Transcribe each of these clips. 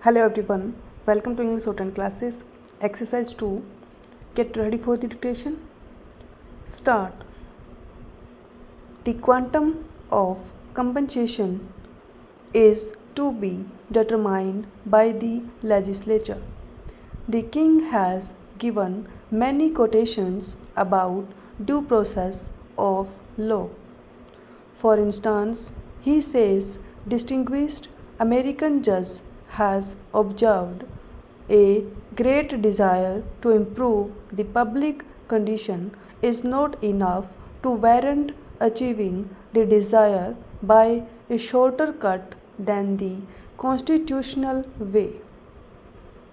Hello everyone, welcome to English Shorthand classes. Exercise 2. Get ready for the dictation. Start. The quantum of compensation is to be determined by the legislature. The king has given many quotations about due process of law. For instance, he says distinguished American judge has observed a great desire to improve the public condition is not enough to warrant achieving the desire by a shorter cut than the constitutional way.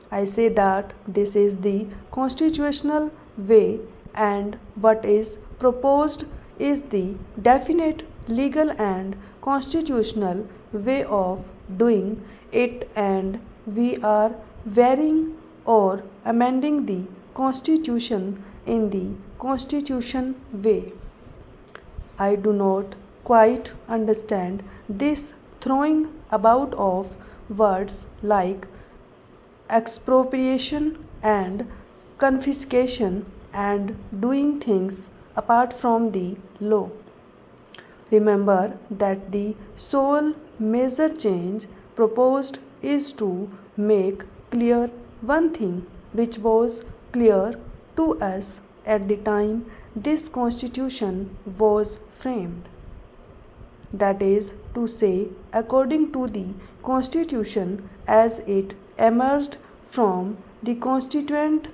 I say that this is the constitutional way, and what is proposed is the definite legal and constitutional way of doing it, and we are varying or amending the constitution in the constitution way. I do not quite understand this throwing about of words like expropriation and confiscation and doing things apart from the law. Remember that the sole major change proposed is to make clear one thing which was clear to us at the time this constitution was framed. That is to say, according to the constitution as it emerged from the Constituent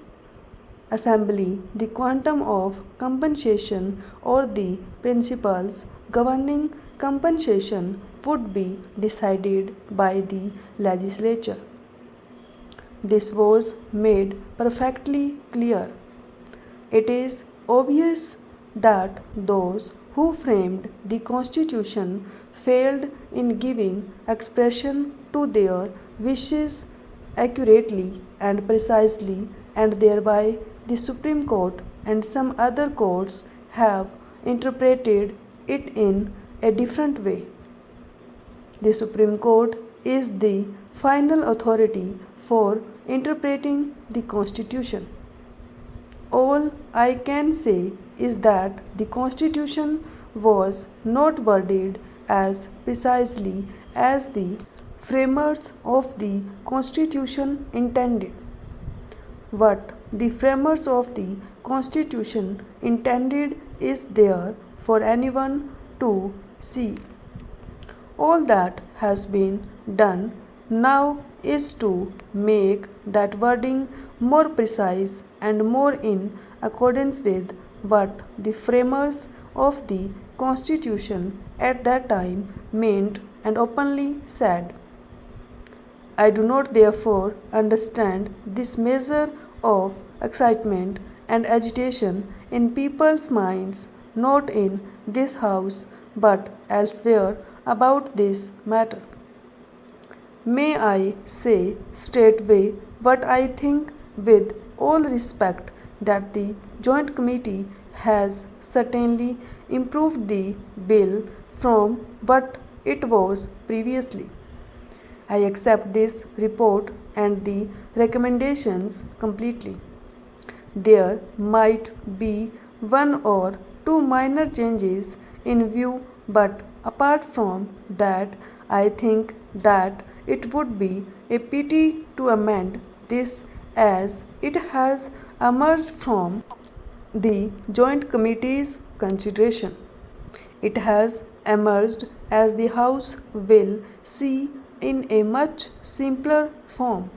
Assembly, the quantum of compensation or the principles governing compensation would be decided by the legislature. This was made perfectly clear. It is obvious that those who framed the Constitution failed in giving expression to their wishes accurately and precisely, and thereby the Supreme Court and some other courts have interpreted it in a different way. The Supreme Court is the final authority for interpreting the Constitution. All I can say is that the Constitution was not worded as precisely as the framers of the Constitution intended. What the framers of the Constitution intended is there for anyone to see. All that has been done now is to make that wording more precise and more in accordance with what the framers of the Constitution at that time meant and openly said. I do not therefore understand this measure of excitement and agitation in people's minds, not in this house but elsewhere, about this matter. May I say straightway what I think with all respect, that the Joint Committee has certainly improved the bill from what it was previously. I accept this report and the recommendations completely. There might be one or two minor changes in view, but apart from that, I think that it would be a pity to amend this as it has emerged from the Joint Committee's consideration. It has emerged, as the House will see, in a much simpler form.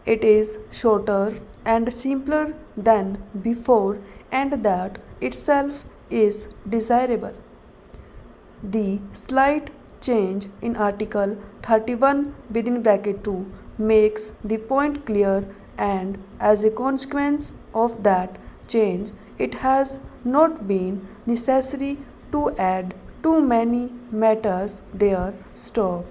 It is shorter and simpler than before, and that itself is desirable. The slight change in Article 31 within bracket 2 makes the point clear, and as a consequence of that change, it has not been necessary to add too many matters there. Stop.